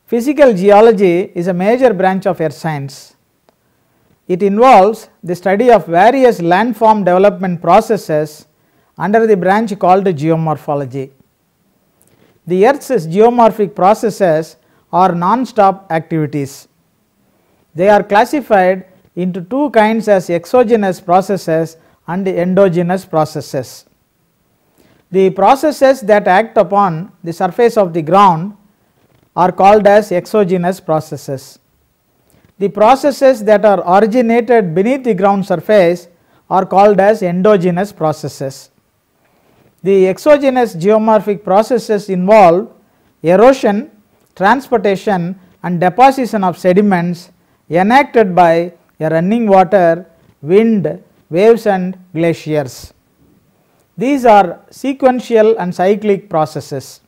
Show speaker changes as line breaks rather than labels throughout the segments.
Physical geology is a major branch of earth science. It involves the study of various landform development processes under the branch called geomorphology. The earth's geomorphic processes are non-stop activities. They are classified into two kinds as exogenous processes and endogenous processes. The processes that act upon the surface of the ground are called as exogenous processes. The processes that are originated beneath the ground surface are called as endogenous processes. The exogenous geomorphic processes involve erosion, transportation and deposition of sediments enacted by a running water, wind, waves and glaciers. These are sequential and cyclic processes.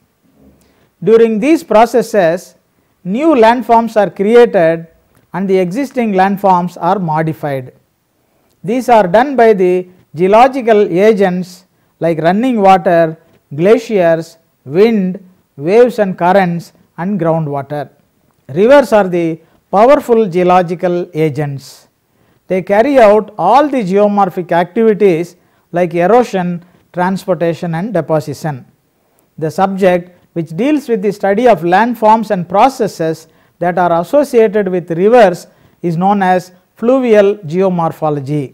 During these processes, new landforms are created and the existing landforms are modified. These are done by the geological agents like running water, glaciers, wind, waves and currents and groundwater. Rivers are the powerful geological agents. They carry out all the geomorphic activities like erosion, transportation and deposition. The subject which deals with the study of landforms and processes that are associated with rivers is known as fluvial geomorphology.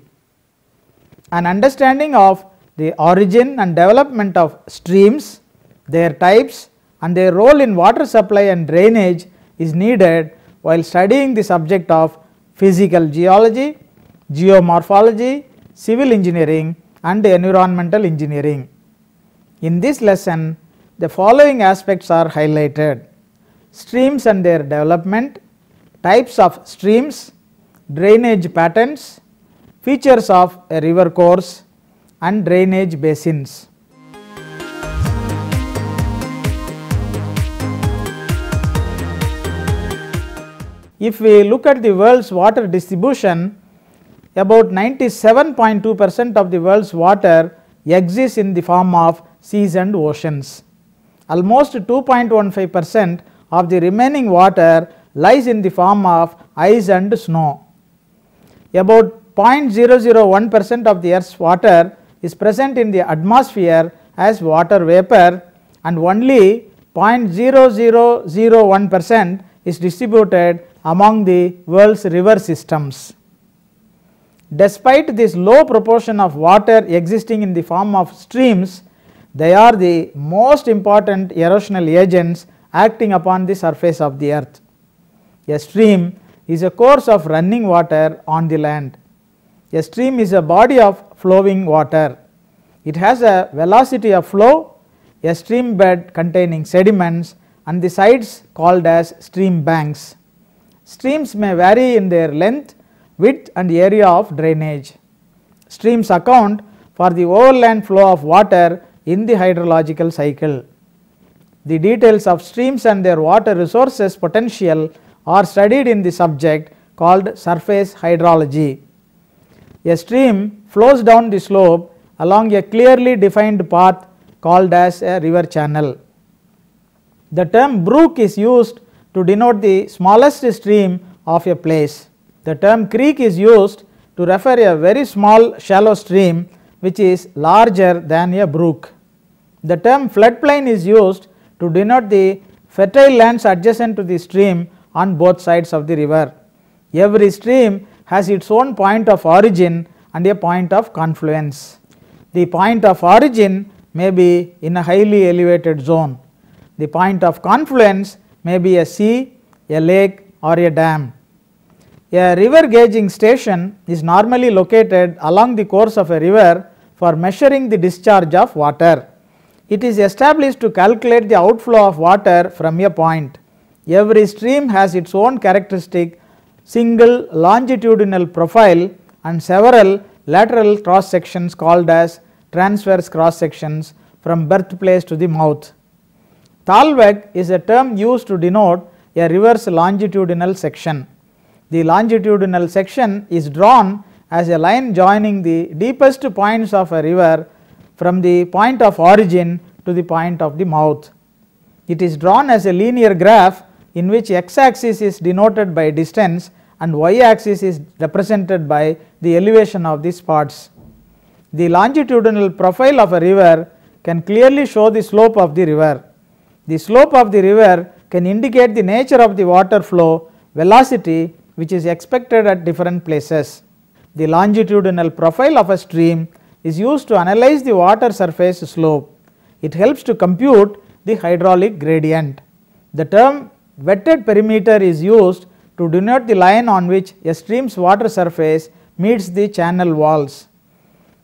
An understanding of the origin and development of streams, their types and their role in water supply and drainage is needed while studying the subject of physical geology, geomorphology, civil engineering and environmental engineering. In this lesson, the following aspects are highlighted: streams and their development, types of streams, drainage patterns, features of a river course and drainage basins. If we look at the world's water distribution, about 97.2% of the world's water exists in the form of seas and oceans. Almost 2.15% of the remaining water lies in the form of ice and snow. About 0.001% of the earth's water is present in the atmosphere as water vapor and only 0.0001% is distributed among the world's river systems. Despite this low proportion of water existing in the form of streams, they are the most important erosional agents acting upon the surface of the earth. A stream is a course of running water on the land. A stream is a body of flowing water. It has a velocity of flow, a stream bed containing sediments and the sides called as stream banks. Streams may vary in their length, width and area of drainage. Streams account for the overland flow of water in the hydrological cycle. The details of streams and their water resources potential are studied in the subject called surface hydrology. A stream flows down the slope along a clearly defined path called as a river channel. The term brook is used to denote the smallest stream of a place. The term creek is used to refer a very small shallow stream which is larger than a brook. The term floodplain is used to denote the fertile lands adjacent to the stream on both sides of the river. Every stream has its own point of origin and a point of confluence. The point of origin may be in a highly elevated zone. The point of confluence may be a sea, a lake or a dam. A river gauging station is normally located along the course of a river for measuring the discharge of water. It is established to calculate the outflow of water from a point. Every stream has its own characteristic single longitudinal profile and several lateral cross sections called as transverse cross sections from birthplace to the mouth. Thalweg is a term used to denote a river's longitudinal section. The longitudinal section is drawn as a line joining the deepest points of a river from the point of origin to the point of the mouth. It is drawn as a linear graph in which x axis is denoted by distance and y axis is represented by the elevation of the spots. The longitudinal profile of a river can clearly show the slope of the river. The slope of the river can indicate the nature of the water flow velocity which is expected at different places. The longitudinal profile of a stream is used to analyze the water surface slope. It helps to compute the hydraulic gradient. The term wetted perimeter is used to denote the line on which a stream's water surface meets the channel walls.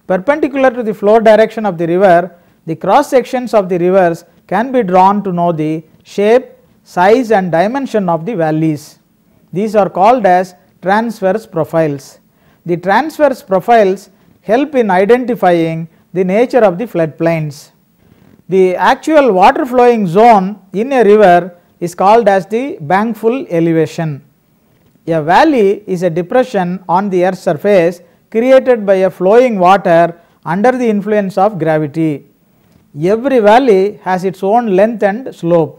Perpendicular to the flow direction of the river, the cross sections of the rivers can be drawn to know the shape, size and dimension of the valleys. These are called as transverse profiles. The transverse profiles help in identifying the nature of the floodplains. The actual water flowing zone in a river is called as the bankfull elevation. A valley is a depression on the earth's surface created by a flowing water under the influence of gravity. Every valley has its own length and slope.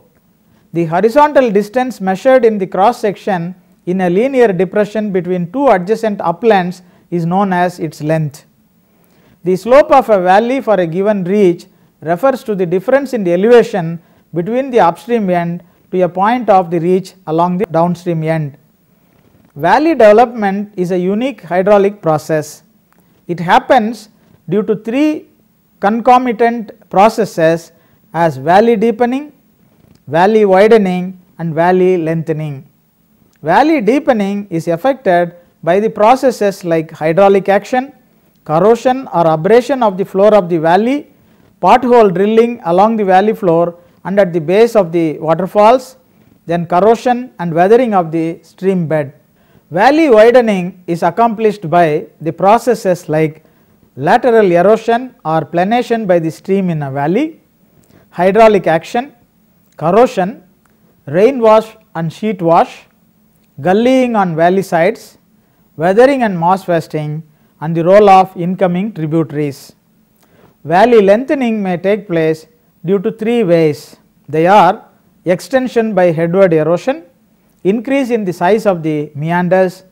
The horizontal distance measured in the cross section in a linear depression between two adjacent uplands is known as its length. The slope of a valley for a given reach refers to the difference in the elevation between the upstream end to a point of the reach along the downstream end. Valley development is a unique hydraulic process. It happens due to three concomitant processes as valley deepening, valley widening and valley lengthening. Valley deepening is effected by the processes like hydraulic action, corrosion or abrasion of the floor of the valley, pothole drilling along the valley floor and at the base of the waterfalls, then corrosion and weathering of the stream bed. Valley widening is accomplished by the processes like lateral erosion or planation by the stream in a valley, hydraulic action, corrosion, rain wash and sheet wash, gullying on valley sides, weathering and moss wasting and the roll of incoming tributaries. Valley lengthening may take place due to three ways. They are extension by headward erosion, increase in the size of the meanders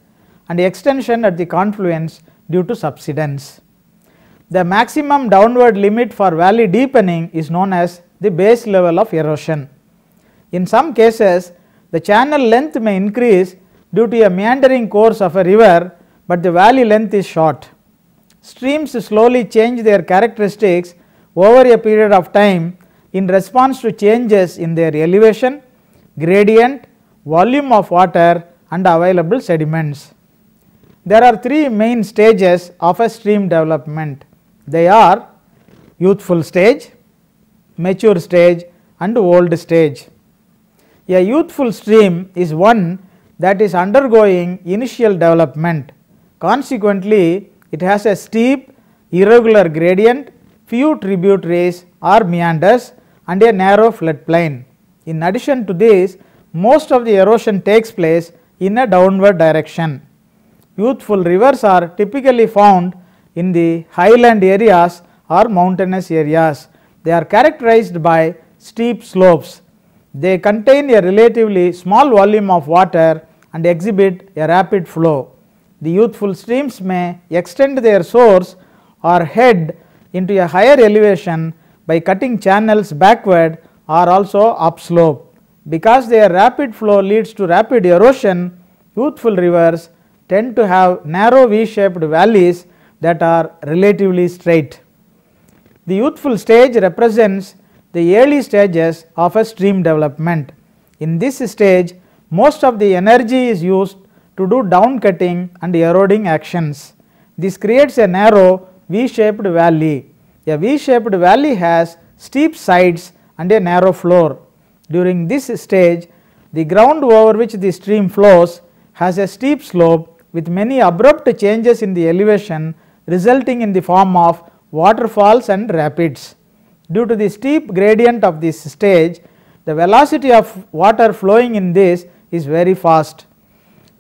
and extension at the confluence due to subsidence. The maximum downward limit for valley deepening is known as the base level of erosion. In some cases, the channel length may increase due to a meandering course of a river, but the valley length is short. Streams slowly change their characteristics over a period of time in response to changes in their elevation, gradient, volume of water and available sediments. There are three main stages of a stream development. They are youthful stage, mature stage and old stage. A youthful stream is one that is undergoing initial development. Consequently, it has a steep, irregular gradient, few tributaries or meanders and a narrow floodplain. In addition to this, most of the erosion takes place in a downward direction. Youthful rivers are typically found in the highland areas or mountainous areas. They are characterized by steep slopes. They contain a relatively small volume of water and exhibit a rapid flow. The youthful streams may extend their source or head into a higher elevation by cutting channels backward or also upslope. Because their rapid flow leads to rapid erosion, youthful rivers tend to have narrow V-shaped valleys that are relatively straight. The youthful stage represents the early stages of a stream development. In this stage, most of the energy is used to do down cutting and eroding actions. This creates a narrow V-shaped valley. A V-shaped valley has steep sides and a narrow floor. During this stage, the ground over which the stream flows has a steep slope with many abrupt changes in the elevation, resulting in the form of waterfalls and rapids. Due to the steep gradient of this stage, the velocity of water flowing in this is very fast.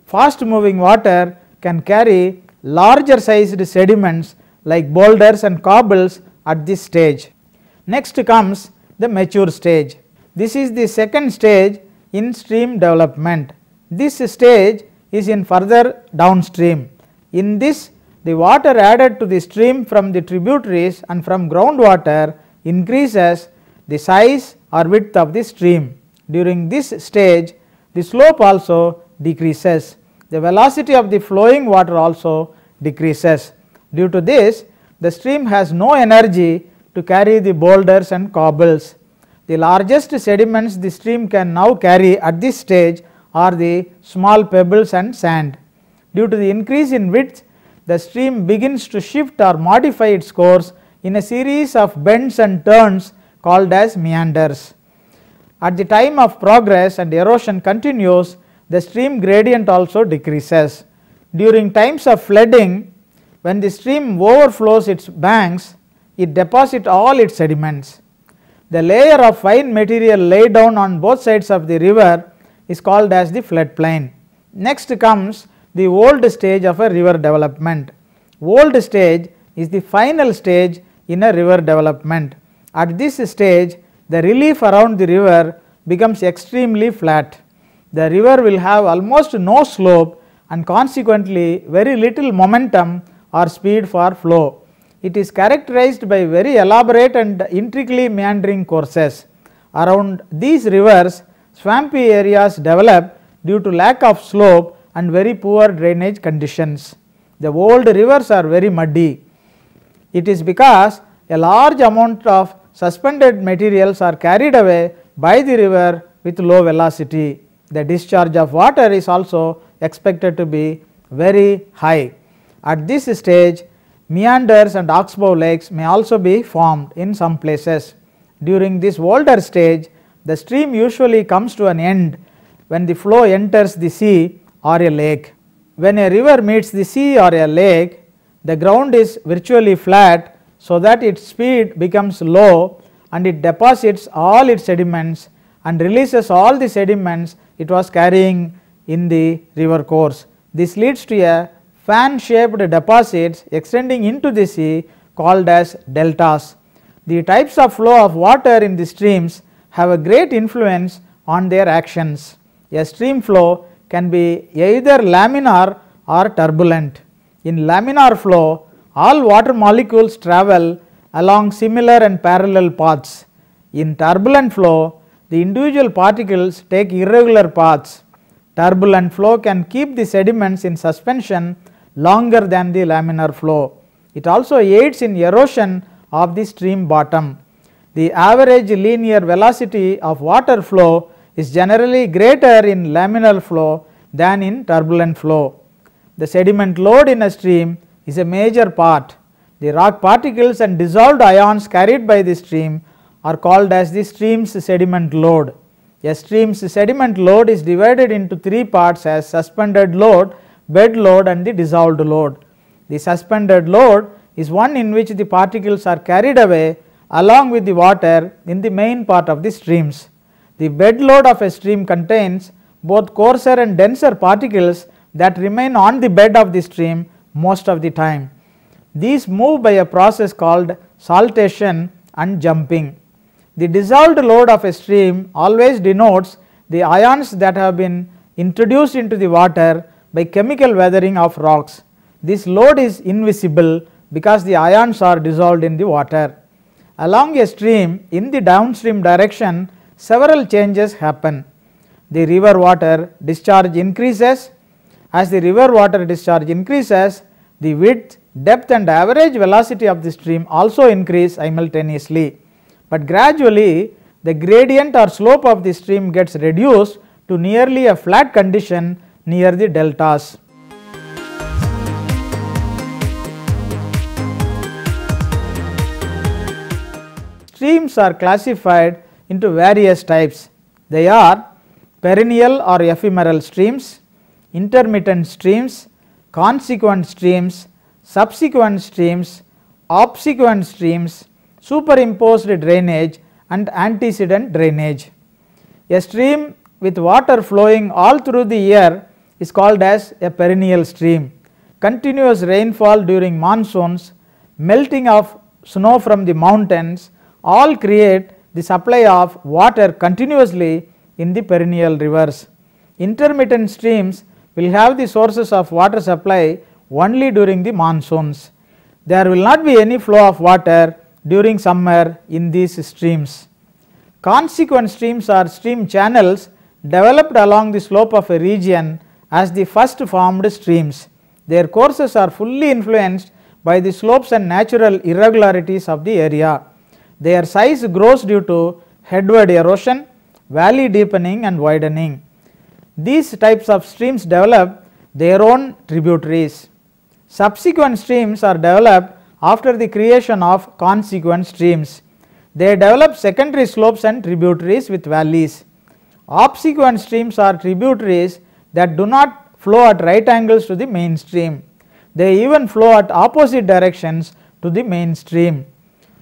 Fast moving water can carry larger sized sediments like boulders and cobbles at this stage. Next comes the mature stage. This is the second stage in stream development. This stage is in further downstream. In this, the water added to the stream from the tributaries and from groundwater increases the size or width of the stream. During this stage, the slope also decreases. The velocity of the flowing water also decreases. Due to this, the stream has no energy to carry the boulders and cobbles. The largest sediments the stream can now carry at this stage are the small pebbles and sand. Due to the increase in width, the stream begins to shift or modify its course in a series of bends and turns called as meanders. At the time of progress and erosion continues, the stream gradient also decreases. During times of flooding, when the stream overflows its banks, it deposits all its sediments. The layer of fine material laid down on both sides of the river is called as the floodplain. Next comes the old stage of a river development. Old stage is the final stage in a river development. At this stage, the relief around the river becomes extremely flat. The river will have almost no slope and consequently very little momentum or speed for flow. It is characterized by very elaborate and intricately meandering courses. Around these rivers, swampy areas develop due to lack of slope and very poor drainage conditions. The old rivers are very muddy. It is because a large amount of suspended materials are carried away by the river with low velocity. The discharge of water is also expected to be very high. At this stage, meanders and oxbow lakes may also be formed in some places. During this older stage, the stream usually comes to an end when the flow enters the sea or a lake. When a river meets the sea or a lake, the ground is virtually flat so that its speed becomes low and it deposits all its sediments and releases all the sediments it was carrying in the river course. This leads to a fan shaped deposits extending into the sea called as deltas. The types of flow of water in the streams have a great influence on their actions. A stream flow can be either laminar or turbulent. In laminar flow, all water molecules travel along similar and parallel paths. In turbulent flow, the individual particles take irregular paths. Turbulent flow can keep the sediments in suspension longer than the laminar flow. It also aids in erosion of the stream bottom. The average linear velocity of water flow is generally greater in laminar flow than in turbulent flow. The sediment load in a stream is a major part. The rock particles and dissolved ions carried by the stream are called as the stream's sediment load. A stream's sediment load is divided into three parts as suspended load, bed load and the dissolved load. The suspended load is one in which the particles are carried away along with the water in the main part of the streams. The bed load of a stream contains both coarser and denser particles that remain on the bed of the stream most of the time. These move by a process called saltation and jumping. The dissolved load of a stream always denotes the ions that have been introduced into the water by chemical weathering of rocks. This load is invisible because the ions are dissolved in the water. Along a stream in the downstream direction, several changes happen. The river water discharge increases. As the river water discharge increases, the width, depth and average velocity of the stream also increase simultaneously. But gradually the gradient or slope of the stream gets reduced to nearly a flat condition near the deltas. Streams are classified into various types. They are perennial or ephemeral streams, intermittent streams, consequent streams, subsequent streams, obsequent streams, superimposed drainage and antecedent drainage. A stream with water flowing all through the year is called as a perennial stream. Continuous rainfall during monsoons, melting of snow from the mountains all create the supply of water continuously in the perennial rivers. Intermittent streams will have the sources of water supply only during the monsoons. There will not be any flow of water during summer in these streams. Consequent streams are stream channels developed along the slope of a region as the first formed streams. Their courses are fully influenced by the slopes and natural irregularities of the area. Their size grows due to headward erosion, valley deepening and widening. These types of streams develop their own tributaries. Subsequent streams are developed after the creation of consequent streams. They develop secondary slopes and tributaries with valleys. Obsequent streams are tributaries that do not flow at right angles to the main stream. They even flow at opposite directions to the main stream.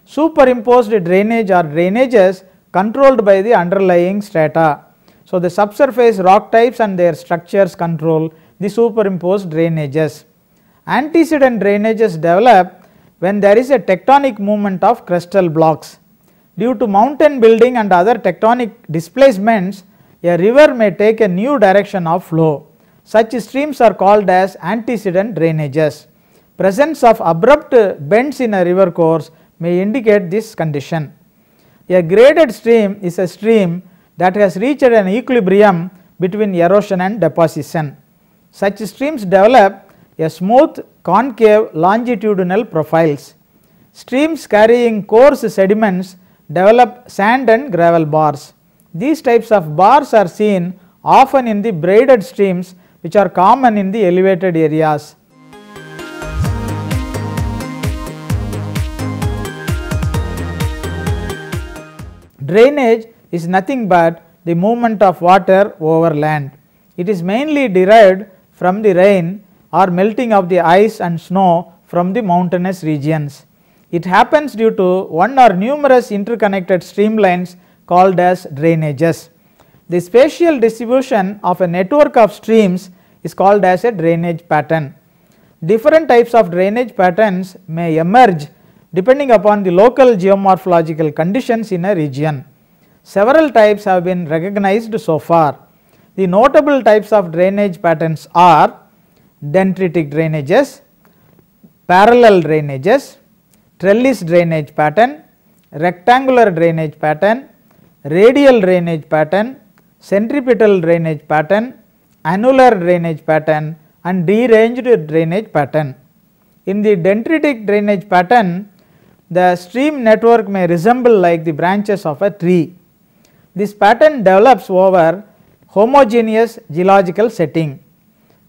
Superimposed drainage are drainages controlled by the underlying strata. So, the subsurface rock types and their structures control the superimposed drainages. Antecedent drainages develop when there is a tectonic movement of crustal blocks. Due to mountain building and other tectonic displacements, a river may take a new direction of flow. Such streams are called as antecedent drainages. Presence of abrupt bends in a river course may indicate this condition. A graded stream is a stream that has reached an equilibrium between erosion and deposition. Such streams develop a smooth concave longitudinal profiles. Streams carrying coarse sediments develop sand and gravel bars. These types of bars are seen often in the braided streams which are common in the elevated areas. Drainage is nothing but the movement of water over land. It is mainly derived from the rain or melting of the ice and snow from the mountainous regions. It happens due to one or numerous interconnected streamlines called as drainages. The spatial distribution of a network of streams is called as a drainage pattern. Different types of drainage patterns may emerge depending upon the local geomorphological conditions in a region. Several types have been recognized so far. The notable types of drainage patterns are dendritic drainages, parallel drainages, trellis drainage pattern, rectangular drainage pattern, radial drainage pattern, centripetal drainage pattern, annular drainage pattern and deranged drainage pattern. In the dendritic drainage pattern, the stream network may resemble like the branches of a tree. This pattern develops over homogeneous geological setting.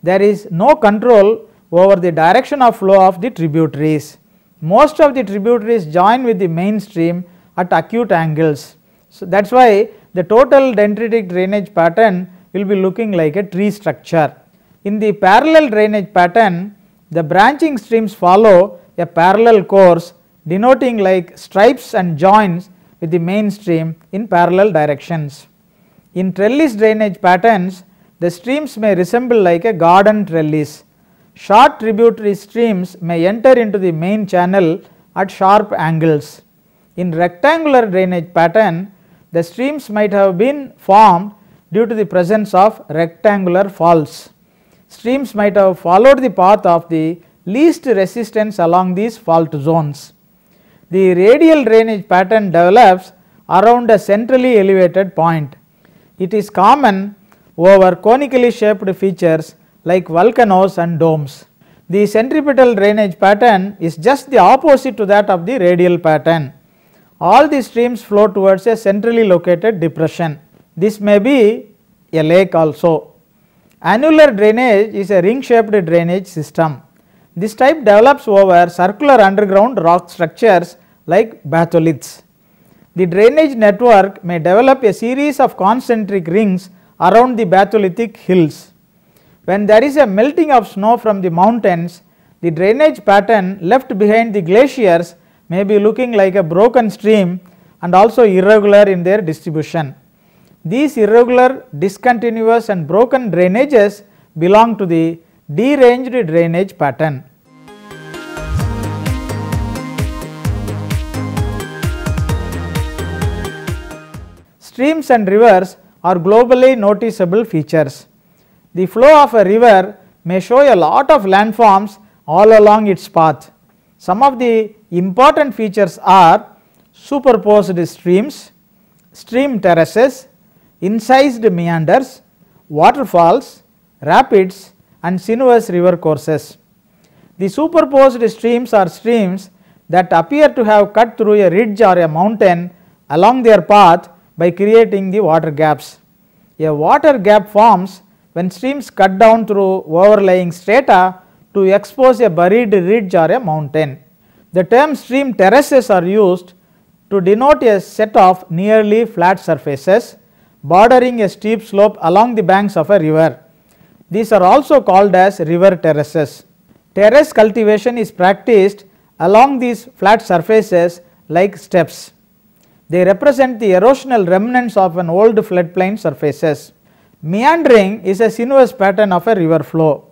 There is no control over the direction of flow of the tributaries. Most of the tributaries join with the main stream at acute angles. So, that is why the total dendritic drainage pattern will be looking like a tree structure. In the parallel drainage pattern, the branching streams follow a parallel course denoting like stripes and joins with the main stream in parallel directions. In trellis drainage patterns, the streams may resemble like a garden trellis. Short tributary streams may enter into the main channel at sharp angles. In rectangular drainage pattern, the streams might have been formed due to the presence of rectangular falls. Streams might have followed the path of the least resistance along these fault zones. The radial drainage pattern develops around a centrally elevated point. It is common over conically shaped features like volcanoes and domes. The centripetal drainage pattern is just the opposite to that of the radial pattern. All the streams flow towards a centrally located depression. This may be a lake also. Annular drainage is a ring shaped drainage system. This type develops over circular underground rock structures like batholiths. The drainage network may develop a series of concentric rings around the batholithic hills. When there is a melting of snow from the mountains, the drainage pattern left behind the glaciers may be looking like a broken stream and also irregular in their distribution. These irregular, discontinuous and broken drainages belong to the deranged drainage pattern. Streams and rivers are globally noticeable features. The flow of a river may show a lot of landforms all along its path. Some of the important features are superposed streams, stream terraces, incised meanders, waterfalls, rapids, and sinuous river courses. The superposed streams are streams that appear to have cut through a ridge or a mountain along their path by creating the water gaps. A water gap forms when streams cut down through overlying strata to expose a buried ridge or a mountain. The term stream terraces are used to denote a set of nearly flat surfaces bordering a steep slope along the banks of a river. These are also called as river terraces. Terrace cultivation is practiced along these flat surfaces like steps. They represent the erosional remnants of an old floodplain surfaces. Meandering is a sinuous pattern of a river flow.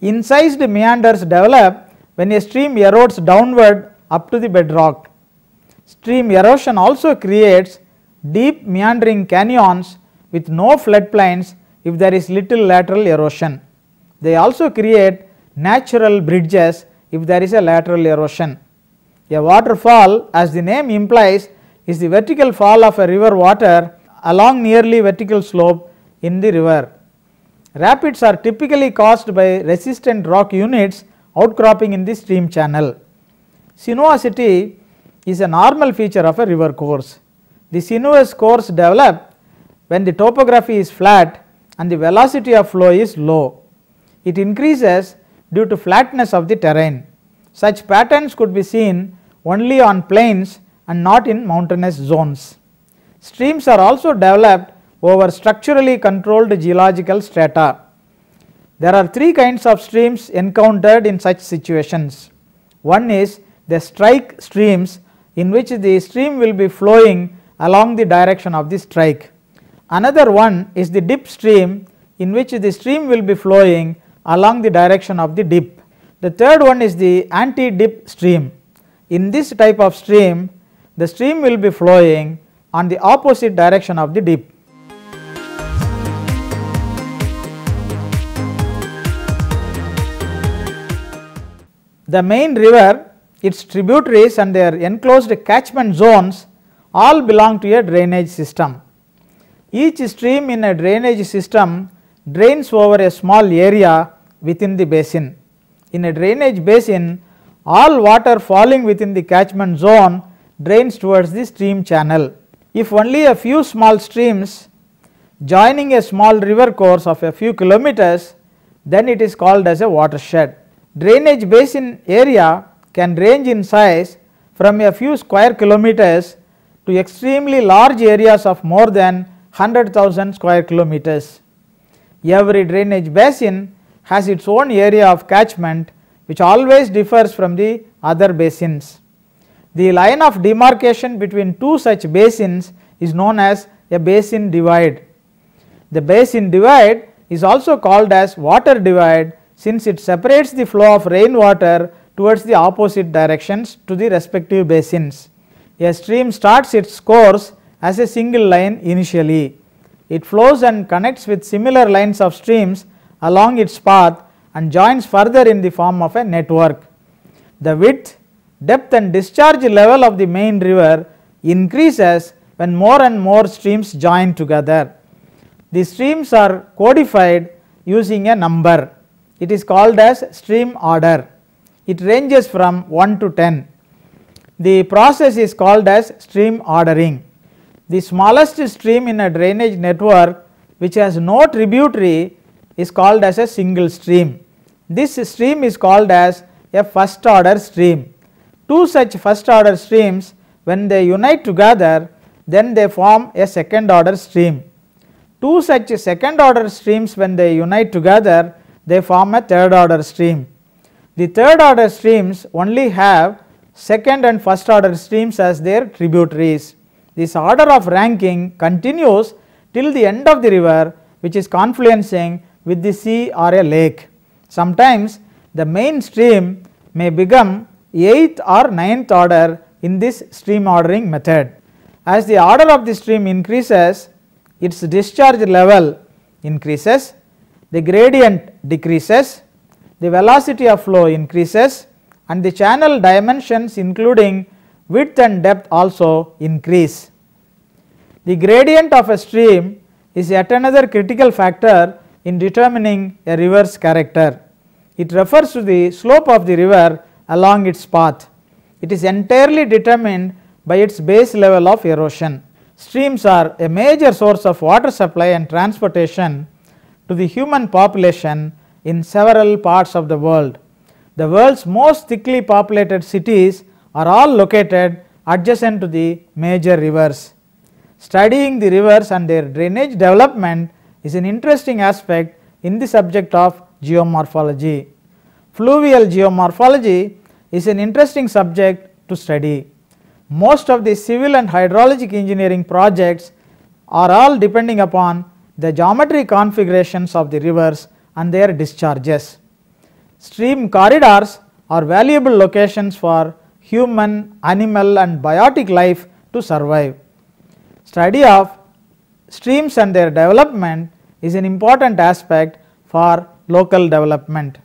Incised meanders develop when a stream erodes downward up to the bedrock. Stream erosion also creates deep meandering canyons with no floodplains if there is little lateral erosion. They also create natural bridges if there is a lateral erosion. A waterfall, as the name implies, is the vertical fall of a river water along nearly vertical slope in the river. Rapids are typically caused by resistant rock units outcropping in the stream channel. Sinuosity is a normal feature of a river course. The sinuous course develops when the topography is flat and the velocity of flow is low. It increases due to flatness of the terrain. Such patterns could be seen only on plains and not in mountainous zones. Streams are also developed over structurally controlled geological strata. There are three kinds of streams encountered in such situations. One is the strike streams, in which the stream will be flowing along the direction of the strike. Another one is the dip stream, in which the stream will be flowing along the direction of the dip. The third one is the anti-dip stream. In this type of stream, the stream will be flowing on the opposite direction of the dip. The main river, its tributaries and their enclosed catchment zones all belong to a drainage system. Each stream in a drainage system drains over a small area within the basin. In a drainage basin, all water falling within the catchment zone drains towards the stream channel. If only a few small streams joining a small river course of a few kilometers, then it is called as a watershed. Drainage basin area can range in size from a few square kilometers to extremely large areas of more than 100,000 square kilometers. Every drainage basin has its own area of catchment, which always differs from the other basins. The line of demarcation between two such basins is known as a basin divide. The basin divide is also called as water divide, since it separates the flow of rainwater towards the opposite directions to the respective basins. A stream starts its course as a single line initially. It flows and connects with similar lines of streams along its path and joins further in the form of a network. The width, depth and discharge level of the main river increases when more and more streams join together. The streams are codified using a number. It is called as stream order. It ranges from 1 to 10. The process is called as stream ordering. The smallest stream in a drainage network which has no tributary is called as a single stream. This stream is called as a first order stream. Two such first order streams, when they unite together, then they form a second order stream. Two such second order streams, when they unite together, they form a third order stream. The third order streams only have second and first order streams as their tributaries. This order of ranking continues till the end of the river, which is confluencing with the sea or a lake. Sometimes the main stream may become 8th or 9th order in this stream ordering method. As the order of the stream increases, its discharge level increases, the gradient decreases, the velocity of flow increases, and the channel dimensions including width and depth also increase. The gradient of a stream is yet another critical factor in determining a river's character. It refers to the slope of the river along its path. It is entirely determined by its base level of erosion. Streams are a major source of water supply and transportation to the human population in several parts of the world. The world's most thickly populated cities are all located adjacent to the major rivers. Studying the rivers and their drainage development is an interesting aspect in the subject of geomorphology. Fluvial geomorphology is an interesting subject to study. Most of the civil and hydrologic engineering projects are all depending upon the geometric configurations of the rivers and their discharges. Stream corridors are valuable locations for human, animal and biotic life to survive. Study of streams and their development is an important aspect for local development.